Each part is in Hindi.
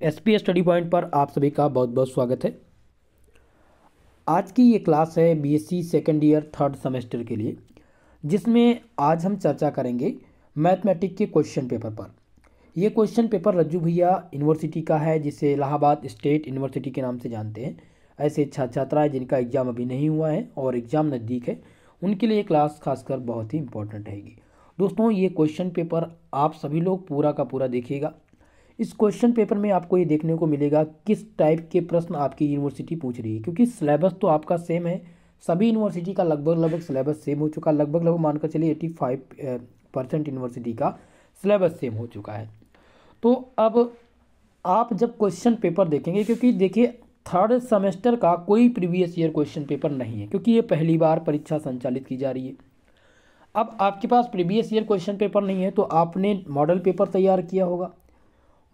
एसपी स्टडी पॉइंट पर आप सभी का बहुत बहुत स्वागत है। आज की ये क्लास है BSc second year third semester के लिए, जिसमें आज हम चर्चा करेंगे मैथमेटिक्स के क्वेश्चन पेपर पर। ये क्वेश्चन पेपर रज्जू भैया यूनिवर्सिटी का है, जिसे इलाहाबाद स्टेट यूनिवर्सिटी के नाम से जानते हैं। ऐसे छात्र छात्राएँ जिनका एग्ज़ाम अभी नहीं हुआ है और एग्ज़ाम नज़दीक है, उनके लिए ये क्लास खासकर बहुत ही इंपॉर्टेंट रहेगी। दोस्तों, ये क्वेश्चन पेपर आप सभी लोग पूरा का पूरा देखिएगा। इस क्वेश्चन पेपर में आपको ये देखने को मिलेगा किस टाइप के प्रश्न आपकी यूनिवर्सिटी पूछ रही है, क्योंकि सिलेबस तो आपका सेम है। सभी यूनिवर्सिटी का लगभग सिलेबस सेम हो चुका, लगभग मानकर चलिए 85% यूनिवर्सिटी का सिलेबस सेम हो चुका है। तो अब आप जब क्वेश्चन पेपर देखेंगे, क्योंकि देखिए थर्ड सेमेस्टर का कोई प्रीवियस ईयर क्वेश्चन पेपर नहीं है, क्योंकि ये पहली बार परीक्षा संचालित की जा रही है। अब आपके पास प्रीवियस ईयर क्वेश्चन पेपर नहीं है, तो आपने मॉडल पेपर तैयार किया होगा,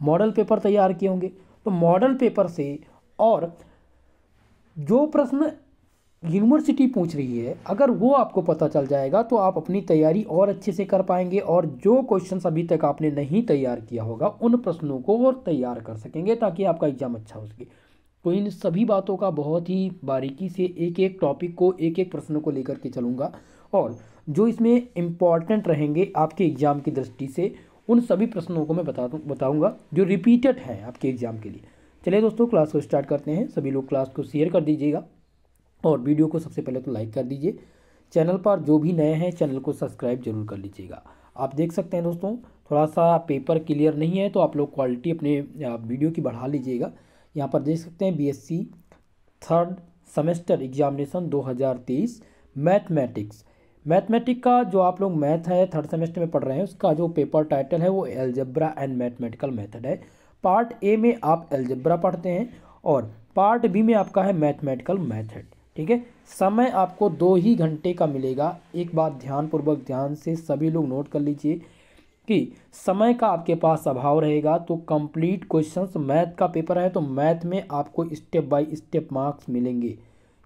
मॉडल पेपर तैयार किए होंगे। तो मॉडल पेपर से और जो प्रश्न यूनिवर्सिटी पूछ रही है, अगर वो आपको पता चल जाएगा तो आप अपनी तैयारी और अच्छे से कर पाएंगे, और जो क्वेश्चंस अभी तक आपने नहीं तैयार किया होगा उन प्रश्नों को और तैयार कर सकेंगे, ताकि आपका एग्जाम अच्छा हो सके। तो इन सभी बातों का बहुत ही बारीकी से एक एक टॉपिक को, एक एक प्रश्न को लेकर के चलूँगा, और जो इसमें इम्पॉर्टेंट रहेंगे आपके एग्ज़ाम की दृष्टि से, उन सभी प्रश्नों को मैं बताऊंगा जो रिपीटेड हैं आपके एग्जाम के लिए। चलिए दोस्तों, क्लास को स्टार्ट करते हैं। सभी लोग क्लास को शेयर कर दीजिएगा और वीडियो को सबसे पहले तो लाइक कर दीजिए। चैनल पर जो भी नए हैं चैनल को सब्सक्राइब जरूर कर लीजिएगा। आप देख सकते हैं दोस्तों, थोड़ा सा पेपर क्लियर नहीं है, तो आप लोग क्वालिटी अपने वीडियो की बढ़ा लीजिएगा। यहाँ पर देख सकते हैं BSc third semester examination 2023 mathematics का जो आप लोग मैथ है थर्ड सेमेस्टर में पढ़ रहे हैं, उसका जो पेपर टाइटल है वो एलजेब्रा एंड मैथमेटिकल मेथड है। पार्ट ए में आप एलजेब्रा पढ़ते हैं और पार्ट बी में आपका है मैथमेटिकल मेथड। ठीक है, समय आपको 2 ही घंटे का मिलेगा। एक बात ध्यानपूर्वक ध्यान से सभी लोग नोट कर लीजिए कि समय का आपके पास अभाव रहेगा, तो कंप्लीट क्वेश्चंस मैथ का पेपर है, तो मैथ में आपको स्टेप बाय स्टेप मार्क्स मिलेंगे।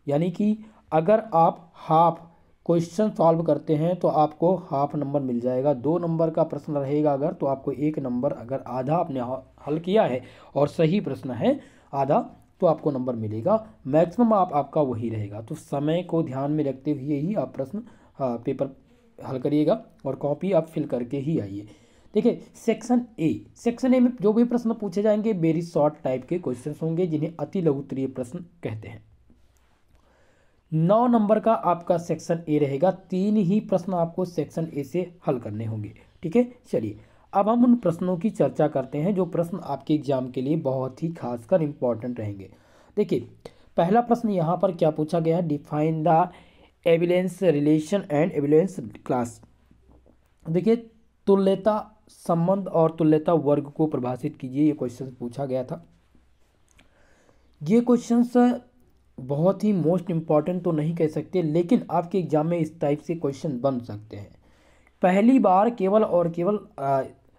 यानी कि अगर आप हाफ क्वेश्चन सॉल्व करते हैं तो आपको हाफ नंबर मिल जाएगा। 2 नंबर का प्रश्न रहेगा अगर, तो आपको 1 नंबर, अगर आधा आपने हल किया है और सही प्रश्न है आधा, तो आपको नंबर मिलेगा। मैक्सिमम आपका वही रहेगा। तो समय को ध्यान में रखते हुए ही आप प्रश्न पेपर हल करिएगा और कॉपी आप फिल करके ही आइए। देखिए, सेक्शन ए में जो भी प्रश्न पूछे जाएंगे वेरी शॉर्ट टाइप के क्वेश्चन होंगे, जिन्हें अति लघुत्तरीय प्रश्न कहते हैं। 9 नंबर का आपका सेक्शन ए रहेगा। 3 ही प्रश्न आपको सेक्शन ए से हल करने होंगे। ठीक है, चलिए अब हम उन प्रश्नों की चर्चा करते हैं जो प्रश्न आपके एग्जाम के लिए बहुत ही खासकर इंपॉर्टेंट रहेंगे। देखिए, पहला प्रश्न यहाँ पर क्या पूछा गया है, define the evidence relation and evidence class. देखिए, तुल्यता संबंध और तुल्यता वर्ग को परिभाषित कीजिए, ये क्वेश्चन पूछा गया था। ये क्वेश्चन बहुत ही मोस्ट इम्पॉर्टेंट तो नहीं कह सकते, लेकिन आपके एग्जाम में इस टाइप से क्वेश्चन बन सकते हैं। पहली बार केवल और केवल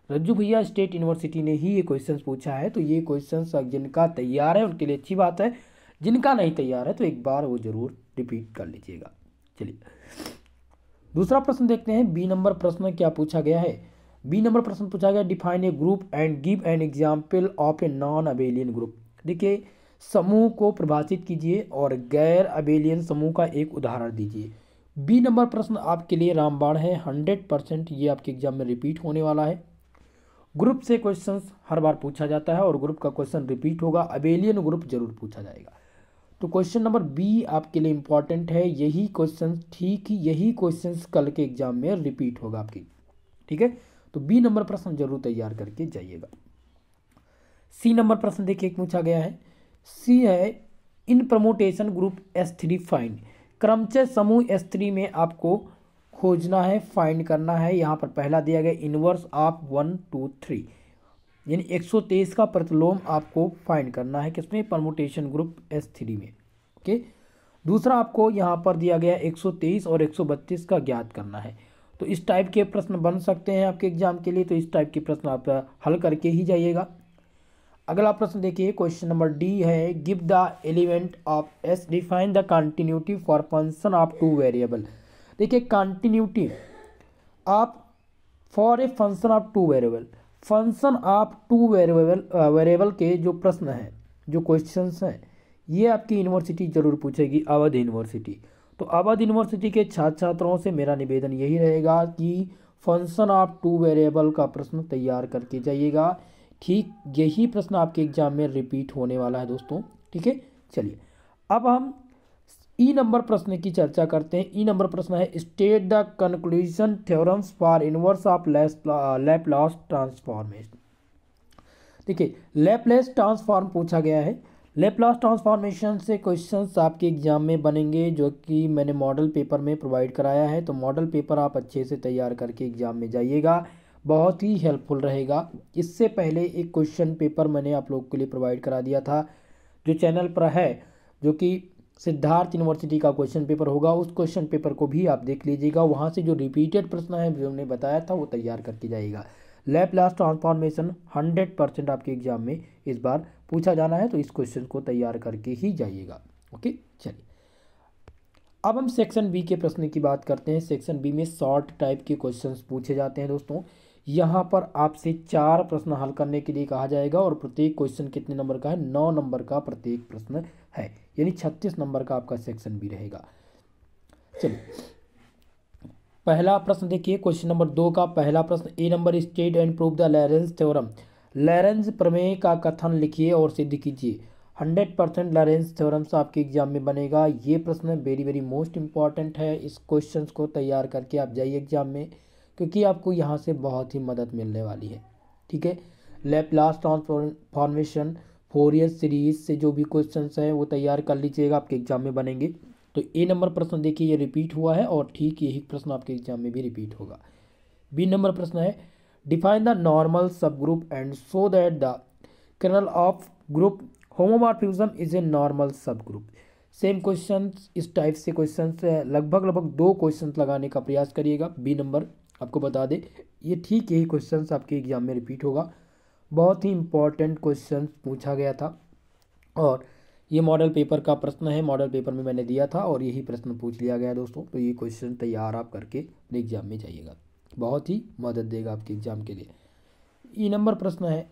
रज्जू भैया स्टेट यूनिवर्सिटी ने ही ये क्वेश्चन पूछा है, तो ये क्वेश्चन जिनका तैयार है उनके लिए अच्छी बात है, जिनका नहीं तैयार है तो एक बार वो जरूर रिपीट कर लीजिएगा। चलिए दूसरा प्रश्न देखते हैं। बी नंबर प्रश्न क्या पूछा गया है। बी नंबर प्रश्न पूछा गया, define a group and give an example of a non abelian group. देखिए, समूह को परिभाषित कीजिए और गैर अबेलियन समूह का एक उदाहरण दीजिए। बी नंबर प्रश्न आपके लिए रामबाण है, 100% ये आपके एग्जाम में रिपीट होने वाला है। ग्रुप से क्वेश्चंस हर बार पूछा जाता है और ग्रुप का क्वेश्चन रिपीट होगा, अबेलियन ग्रुप जरूर पूछा जाएगा। तो क्वेश्चन नंबर बी आपके लिए इंपॉर्टेंट है। यही क्वेश्चन, ठीक यही क्वेश्चन कल के एग्जाम में रिपीट होगा आपकी। ठीक है, तो बी नंबर प्रश्न जरूर तैयार करके जाइएगा। सी नंबर प्रश्न देखिए पूछा गया है। सी है, इन प्रमोटेशन ग्रुप S3 फाइंड। क्रमचय समूह S3 में आपको खोजना है, फाइंड करना है। यहाँ पर पहला दिया गया इनवर्स ऑफ 1 2 3, यानी 123 का प्रतिलोम आपको फाइंड करना है, किसमें, परमुटेशन ग्रुप S3 में। ओके, दूसरा आपको यहाँ पर दिया गया 123 और 132 का ज्ञात करना है। तो इस टाइप के प्रश्न बन सकते हैं आपके एग्जाम के लिए, तो इस टाइप के प्रश्न आप हल करके ही जाइएगा। अगला प्रश्न देखिए, क्वेश्चन नंबर डी है, give the element of S, define the continuity for function of 2 variable. देखिए, कंटिन्यूटी आप for a function of 2 variable, function of two variable के जो प्रश्न हैं, जो क्वेश्चंस हैं, ये आपकी यूनिवर्सिटी जरूर पूछेगी, अवध यूनिवर्सिटी। तो अवध यूनिवर्सिटी के छात्र छात्राओं से मेरा निवेदन यही रहेगा कि फंक्शन ऑफ टू वेरिएबल का प्रश्न तैयार करके जाइएगा। ठीक यही प्रश्न आपके एग्जाम में रिपीट होने वाला है दोस्तों। ठीक है, चलिए अब हम ई नंबर प्रश्न की चर्चा करते हैं। ई नंबर प्रश्न है state the conclusion theorems for inverse of Laplace transformation. देखिए लैपलेस ट्रांसफॉर्म पूछा गया है। लैपलास ट्रांसफॉर्मेशन से क्वेश्चंस आपके एग्जाम में बनेंगे, जो कि मैंने मॉडल पेपर में प्रोवाइड कराया है। तो मॉडल पेपर आप अच्छे से तैयार करके एग्जाम में जाइएगा, बहुत ही हेल्पफुल रहेगा। इससे पहले एक क्वेश्चन पेपर मैंने आप लोगों के लिए प्रोवाइड करा दिया था, जो चैनल पर है, जो कि सिद्धार्थ यूनिवर्सिटी का क्वेश्चन पेपर होगा। उस क्वेश्चन पेपर को भी आप देख लीजिएगा, वहाँ से जो रिपीटेड प्रश्न है जो हमने बताया था वो तैयार करके जाइएगा। लैपलास ट्रांसफॉर्मेशन 100% आपके एग्जाम में इस बार पूछा जाना है, तो इस क्वेश्चन को तैयार करके ही जाइएगा। ओके, चलिए अब हम सेक्शन बी के प्रश्न की बात करते हैं। सेक्शन बी में शॉर्ट टाइप के क्वेश्चंस पूछे जाते हैं दोस्तों। यहाँ पर आपसे 4 प्रश्न हल करने के लिए कहा जाएगा, और प्रत्येक क्वेश्चन कितने नंबर का है? 9 नंबर का प्रत्येक प्रश्न है, यानी 36 नंबर का आपका सेक्शन बी रहेगा। चलिए पहला प्रश्न देखिए, क्वेश्चन नंबर 2 का पहला प्रश्न, A number state and prove the Lagrange theorem. Lagrange प्रमेय का कथन लिखिए और सिद्ध कीजिए। 100% लॉरेंज थ्योरम से आपके एग्जाम में बनेगा। ये प्रश्न वेरी वेरी मोस्ट इंपॉर्टेंट है। इस क्वेश्चंस को तैयार करके आप जाइए एग्जाम में, क्योंकि आपको यहाँ से बहुत ही मदद मिलने वाली है। ठीक है, लैपलास ट्रांसफॉर्मेशन, फोरियर सीरीज से जो भी क्वेश्चंस हैं वो तैयार कर लीजिएगा, आपके एग्जाम में बनेंगे। तो ए नंबर प्रश्न देखिए ये रिपीट हुआ है, और ठीक यही प्रश्न आपके एग्जाम में भी रिपीट होगा। बी नंबर प्रश्न है define the normal subgroup and show that the kernel of group homomorphism is a normal subgroup. Same question, इस टाइप से क्वेश्चन लगभग 2 क्वेश्चन लगाने का प्रयास करिएगा। बी नंबर आपको बता दे, ये ठीक यही क्वेश्चन आपके एग्जाम में रिपीट होगा। बहुत ही इंपॉर्टेंट क्वेश्चन पूछा गया था, और ये मॉडल पेपर का प्रश्न है। मॉडल पेपर में मैंने दिया था और यही प्रश्न पूछ लिया गया दोस्तों। तो ये क्वेश्चन तैयार आप करके अपने एग्जाम में जाइएगा, बहुत ही मदद देगा आपके एग्जाम के लिए। ई नंबर प्रश्न है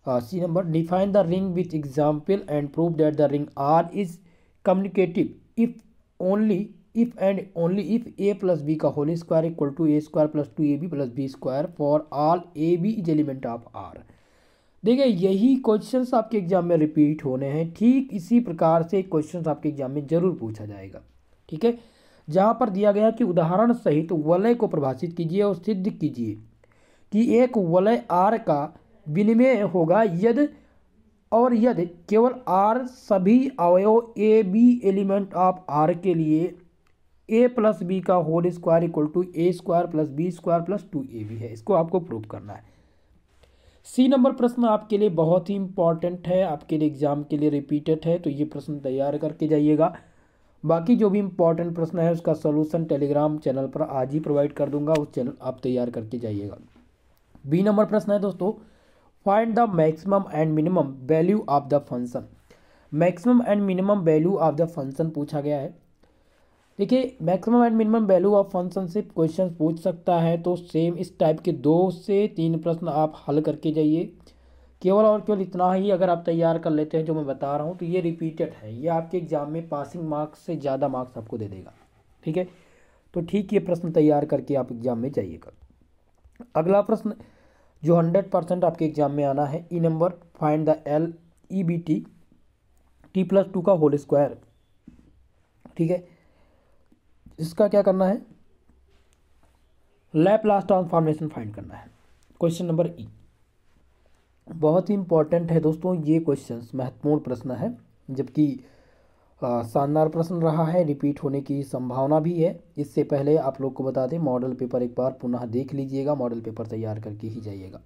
C number, define the ring with example and prove that the ring R is communicative if and only if A plus B का whole square equal to A square plus 2ab plus B square for all A B is element of R. देखिए यही क्वेश्चंस आपके एग्जाम में रिपीट होने हैं। ठीक इसी प्रकार से क्वेश्चंस आपके एग्जाम में जरूर पूछा जाएगा। ठीक है, जहां पर दिया गया कि उदाहरण सहित वलय को परिभाषित कीजिए और सिद्ध कीजिए कि एक वलय आर का विनिमय होगा यदि केवल आर सभी अवयव A B element of R के लिए ए प्लस बी का whole square equal to A square plus B square plus 2ab है। इसको आपको प्रूव करना है। सी नंबर प्रश्न आपके लिए बहुत ही इंपॉर्टेंट है, आपके लिए एग्जाम के लिए रिपीटेड है, तो ये प्रश्न तैयार करके जाइएगा। बाकी जो भी इंपॉर्टेंट प्रश्न है उसका सॉल्यूशन टेलीग्राम चैनल पर आज ही प्रोवाइड कर दूंगा, उस चैनल आप तैयार करके जाइएगा। बी नंबर प्रश्न है दोस्तों, find the maximum and minimum value of the function. Maximum and minimum value of the function पूछा गया है। देखिए maximum and minimum value of function से क्वेश्चन पूछ सकता है, तो सेम इस टाइप के 2 से 3 प्रश्न आप हल करके जाइए। केवल और केवल इतना ही अगर आप तैयार कर लेते हैं जो मैं बता रहा हूँ, तो ये रिपीटेड है, ये आपके एग्जाम में पासिंग मार्क्स से ज़्यादा मार्क्स आपको दे देगा। ठीक है, तो ठीक ये प्रश्न तैयार करके आप एग्जाम में जाइएगा। अगला प्रश्न जो 100% आपके एग्जाम में आना है, E number, find the LEBT t+2 का होल स्क्वायर। ठीक है, इसका क्या करना है? लैपलास ट्रांसफॉर्मेशन फाइंड करना है। क्वेश्चन नंबर ई बहुत ही इंपॉर्टेंट है दोस्तों, ये क्वेश्चन महत्वपूर्ण प्रश्न है, जबकि शानदार प्रश्न रहा है, रिपीट होने की संभावना भी है। इससे पहले आप लोग को बता दें, मॉडल पेपर एक बार पुनः देख लीजिएगा, मॉडल पेपर तैयार करके ही जाइएगा।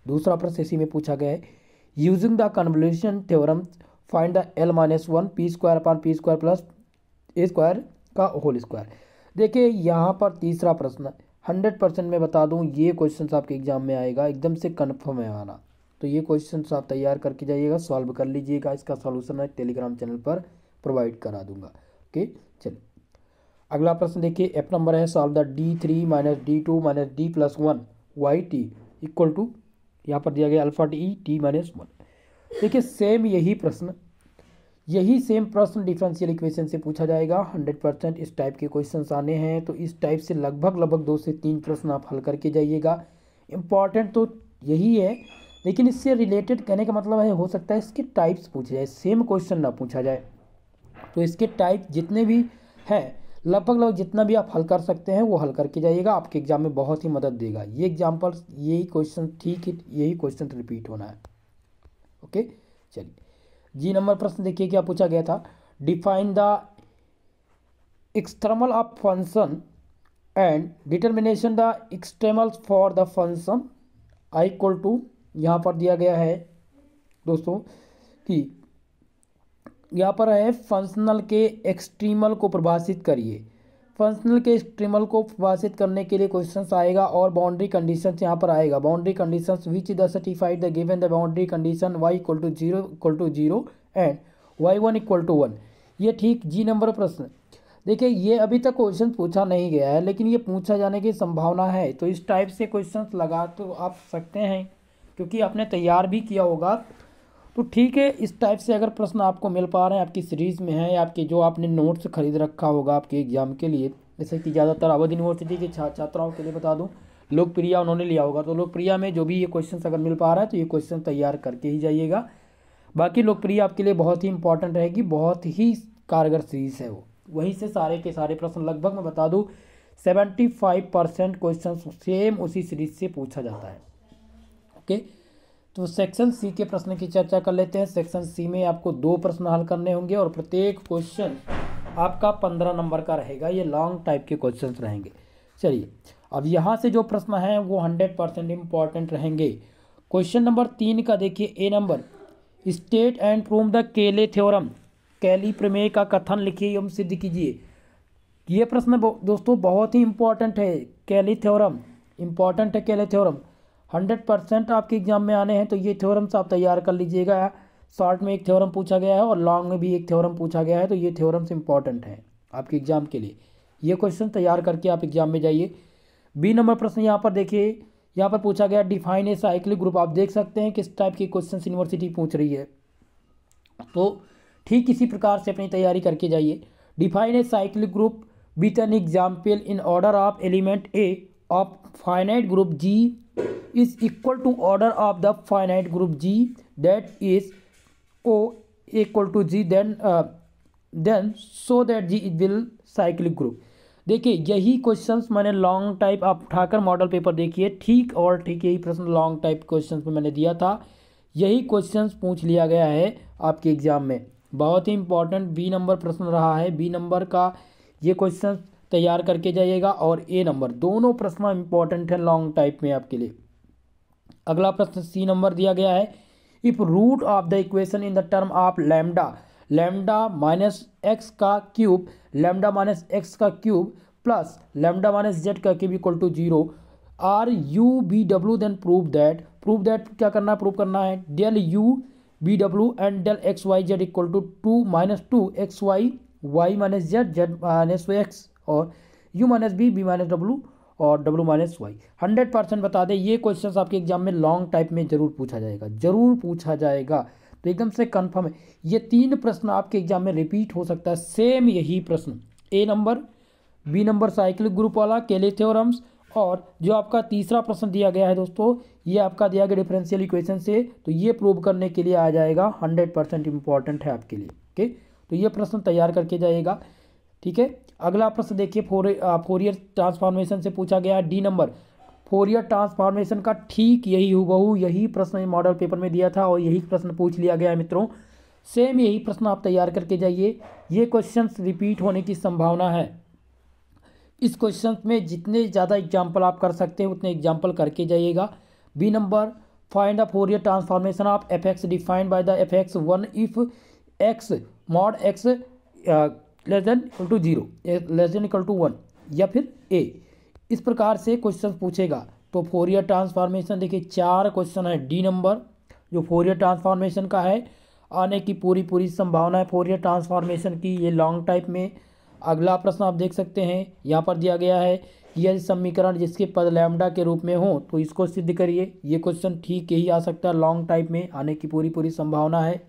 दूसरा प्रश्न इसी में पूछा गया है, using the convolution theorem find the L-1 p square upon p square plus A square का होल स्क्वायर। देखिए यहाँ पर तीसरा प्रश्न 100% मैं बता दूँ, ये क्वेश्चन आपके एग्जाम में आएगा, एकदम से कन्फर्म है आना। तो ये क्वेश्चन आप तैयार करके जाइएगा, सॉल्व कर लीजिएगा। इसका सॉल्यूशन मैं टेलीग्राम चैनल पर प्रोवाइड करा दूंगा। ओके, चलिए अगला प्रश्न देखिए, F नंबर है, solve the D3 - D2 - D+1 YT equal to यहाँ पर दिया गया अल्फा टी टी माइनस 1। देखिए सेम यही सेम प्रश्न डिफरेंशियल इक्वेशन से पूछा जाएगा 100%। इस टाइप के क्वेश्चंस आने हैं तो इस टाइप से लगभग 2 से 3 प्रश्न आप हल करके जाइएगा। इम्पॉर्टेंट तो यही है, लेकिन इससे रिलेटेड कहने का मतलब है हो सकता है इसके टाइप्स पूछे जाए, सेम क्वेश्चन ना पूछा जाए। तो इसके टाइप जितने भी हैं लगभग जितना भी आप हल कर सकते हैं वो हल करके जाइएगा, आपके एग्जाम में बहुत ही मदद देगा। ये एग्जाम्पल यही क्वेश्चन ठीक है, यही क्वेश्चन रिपीट होना है। ओके चलिए जी नंबर प्रश्न देखिए क्या पूछा गया था। Define the extremal of function and determination the extremal for the function I equal to, यहाँ पर दिया गया है दोस्तों कि यहाँ पर है फंक्शनल के एक्सट्रीमल को परिभाषित करिए। फंक्शनल के एक्सट्रीमल को परिभाषित करने के लिए क्वेश्चंस आएगा और बाउंड्री कंडीशंस यहाँ पर आएगा। Boundary conditions which the certified the given the boundary condition y = 0 and y1 = 1। ये ठीक जी नंबर प्रश्न। देखिए ये अभी तक क्वेश्चन पूछा नहीं गया है, लेकिन ये पूछा जाने की संभावना है, तो इस टाइप से क्वेश्चंस लगा तो आप सकते हैं क्योंकि आपने तैयार भी किया होगा। तो ठीक है, इस टाइप से अगर प्रश्न आपको मिल पा रहे हैं, आपकी सीरीज़ में है, आपके जो आपने नोट्स खरीद रखा होगा आपके एग्जाम के लिए, जैसे कि ज़्यादातर अवध यूनिवर्सिटी के छात्राओं के लिए बता दूं, लोकप्रिया उन्होंने लिया होगा, तो लोकप्रिया में जो भी ये क्वेश्चन अगर मिल पा रहा है तो ये क्वेश्चन तैयार करके ही जाइएगा। बाकी लोकप्रिया आपके लिए बहुत ही इंपॉर्टेंट रहेगी, बहुत ही कारगर सीरीज़ है वो, वहीं से सारे के सारे प्रश्न लगभग मैं बता दूँ 75% क्वेश्चन सेम उसी सीरीज से पूछा जाता है। ओके, तो सेक्शन सी के प्रश्न की चर्चा कर लेते हैं। सेक्शन सी में आपको 2 प्रश्न हल करने होंगे और प्रत्येक क्वेश्चन आपका 15 नंबर का रहेगा। ये लॉन्ग टाइप के क्वेश्चंस रहेंगे। चलिए अब यहाँ से जो प्रश्न हैं वो 100% इम्पॉर्टेंट रहेंगे। क्वेश्चन नंबर 3 का देखिए, A number, state and prove the Cayley theorem, Cayley प्रमेय का कथन लिखिए एवं सिद्ध कीजिए। ये प्रश्न दोस्तों बहुत ही इंपॉर्टेंट है। कैली थ्योरम इंपॉर्टेंट है। कैली थ्योरम 100% आपके एग्जाम में आने हैं, तो ये थ्योरम्स आप तैयार कर लीजिएगा। शॉर्ट में एक थ्योरम पूछा गया है और लॉन्ग में भी एक थ्योरम पूछा गया है, तो ये थ्योरम्स इंपॉर्टेंट हैं आपके एग्जाम के लिए। ये क्वेश्चन तैयार करके आप एग्जाम में जाइए। बी नंबर प्रश्न यहाँ पर देखिए, यहाँ पर पूछा गया डिफाइन ए साइक्लिक ग्रुप। आप देख सकते हैं किस टाइप के क्वेश्चन यूनिवर्सिटी पूछ रही है, तो ठीक इसी प्रकार से अपनी तैयारी करके जाइए। Define a cyclic group with an example in order of element a of finite group G is equal to order of the finite group G that is O equal to G then so that G will cyclic group। देखिए यही क्वेश्चंस मैंने लॉन्ग टाइप आप उठाकर मॉडल पेपर देखिए, ठीक और ठीक यही प्रश्न लॉन्ग टाइप क्वेश्चंस में मैंने दिया था। यही क्वेश्चंस पूछ लिया गया है आपके एग्जाम में। बहुत ही इंपॉर्टेंट बी नंबर प्रश्न रहा है। बी नंबर का ये क्वेश्चन तैयार करके जाइएगा और ए नंबर, दोनों प्रश्न इंपॉर्टेंट है लॉन्ग टाइप में आपके लिए। अगला प्रश्न सी नंबर दिया गया है, if root of the equation in the term of lambda minus X का cube plus lambda minus Z का cube equal to 0 are U B W then prove that क्या करना है, प्रूव करना है del U B W and del X Y Z equal to 2 X Y minus Z minus X और U minus B minus W और डब्ल्यू माइनस वाई। 100% बता दें ये क्वेश्चंस आपके एग्जाम में लॉन्ग टाइप में जरूर पूछा जाएगा, तो एकदम से कंफर्म है। ये 3 प्रश्न आपके एग्जाम में रिपीट हो सकता है, सेम यही प्रश्न, A number, B number cyclic group वाला, केले थ्योरम्स, और जो आपका तीसरा प्रश्न दिया गया है दोस्तों, ये आपका दिया गया डिफरेंशियल इक्वेशन से, तो ये प्रूव करने के लिए आ जाएगा। 100% इंपॉर्टेंट है आपके लिए। ओके, तो ये प्रश्न तैयार करके जाइएगा। ठीक है, अगला प्रश्न देखिए, फोरियर ट्रांसफॉर्मेशन से पूछा गया। डी नंबर, फोरियर ट्रांसफॉर्मेशन का ठीक यही हूबहू यही प्रश्न मॉडल पेपर में दिया था और यही प्रश्न पूछ लिया गया है मित्रों। सेम यही प्रश्न आप तैयार करके जाइए। ये क्वेश्चंस रिपीट होने की संभावना है। इस क्वेश्चन में जितने ज़्यादा एग्जाम्पल आप कर सकते हैं उतने एग्जाम्पल करके जाइएगा। B number, find the Fourier transformation of F X defined by the F X 1 if X mod X less than equal to 0 less than equal to 1 या फिर ए। इस प्रकार से क्वेश्चन पूछेगा। तो फोरियर ट्रांसफॉर्मेशन देखिए 4 क्वेश्चन है। डी नंबर जो फोरियर ट्रांसफॉर्मेशन का है, आने की पूरी संभावना है फोरियर ट्रांसफॉर्मेशन की। ये लॉन्ग टाइप में अगला प्रश्न आप देख सकते हैं, यहाँ पर दिया गया है कि यदि समीकरण जिसके पद लैम्डा के रूप में हो तो इसको सिद्ध करिए। ये क्वेश्चन ठीक यही आ सकता है, लॉन्ग टाइप में आने की पूरी पूरी संभावना है।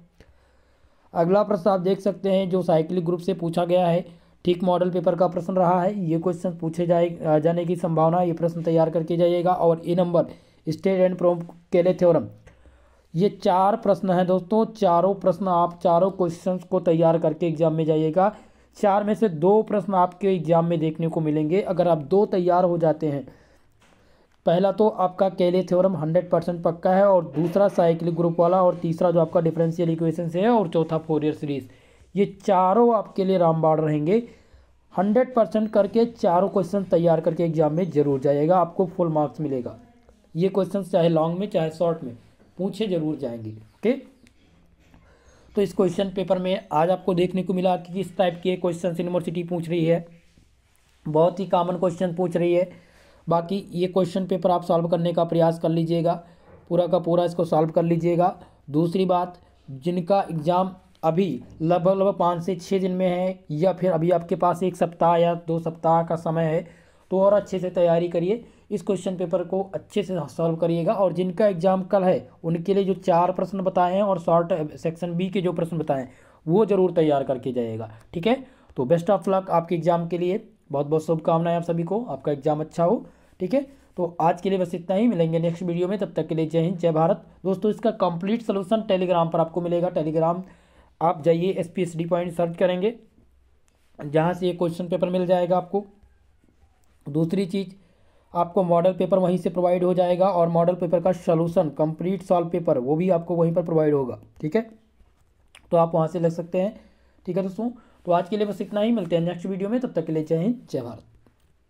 अगला प्रश्न आप देख सकते हैं जो साइक्लिक ग्रुप से पूछा गया है, ठीक मॉडल पेपर का प्रश्न रहा है। ये क्वेश्चन पूछे जाने की संभावना है, ये प्रश्न तैयार करके जाइएगा। और ए नंबर स्टेट एंड प्रोम केले थ्योरम, ये 4 प्रश्न हैं दोस्तों। चारों प्रश्न आप चारों क्वेश्चंस को तैयार करके एग्जाम में जाइएगा। 4 में से 2 प्रश्न आपके एग्जाम में देखने को मिलेंगे। अगर आप 2 तैयार हो जाते हैं, पहला तो आपका केले थ्योरम 100% पक्का है, और दूसरा साइक्लिक ग्रुप वाला, और तीसरा जो आपका डिफरेंशियल इक्वेशन से है, और चौथा फोरियर सीरीज। ये चारों आपके लिए रामबाण रहेंगे। 100% करके चारों क्वेश्चन तैयार करके एग्जाम में जरूर जाइएगा, आपको फुल मार्क्स मिलेगा। ये क्वेश्चन चाहे लॉन्ग में चाहे शॉर्ट में पूछे जरूर जाएंगे। ओके, तो इस क्वेश्चन पेपर में आज आपको देखने को मिला कि किस टाइप के क्वेश्चन यूनिवर्सिटी पूछ रही है। बहुत ही कॉमन क्वेश्चन पूछ रही है। बाकी ये क्वेश्चन पेपर आप सॉल्व करने का प्रयास कर लीजिएगा, पूरा का पूरा इसको सॉल्व कर लीजिएगा। दूसरी बात, जिनका एग्ज़ाम अभी लगभग 5 से 6 दिन में है, या फिर अभी आपके पास 1 सप्ताह या 2 सप्ताह का समय है, तो और अच्छे से तैयारी करिए। इस क्वेश्चन पेपर को अच्छे से सॉल्व करिएगा। और जिनका एग्ज़ाम कल है उनके लिए जो 4 प्रश्न बताए हैं और शॉर्ट सेक्शन बी के जो प्रश्न बताए हैं वो ज़रूर तैयार करके जाइएगा। ठीक है, तो बेस्ट ऑफ लक आपके एग्ज़ाम के लिए। बहुत बहुत शुभकामनाएं आप सभी को, आपका एग्ज़ाम अच्छा हो। ठीक है, तो आज के लिए बस इतना ही, मिलेंगे नेक्स्ट वीडियो में। तब तक के लिए जय हिंद, जय भारत। दोस्तों, इसका कंप्लीट सोल्यूशन टेलीग्राम पर आपको मिलेगा। टेलीग्राम आप जाइए, SPSD पॉइंट सर्च करेंगे, जहाँ से ये क्वेश्चन पेपर मिल जाएगा आपको। दूसरी चीज़, आपको मॉडल पेपर वहीं से प्रोवाइड हो जाएगा, और मॉडल पेपर का सोल्यूशन कंप्लीट सॉल्व पेपर वो भी आपको वहीं पर प्रोवाइड होगा। ठीक है, तो आप वहाँ से ले सकते हैं। ठीक है दोस्तों, तो आज के लिए बस इतना ही, मिलते हैं नेक्स्ट वीडियो में। तब तक के लिए जय हिंद, जय भारत।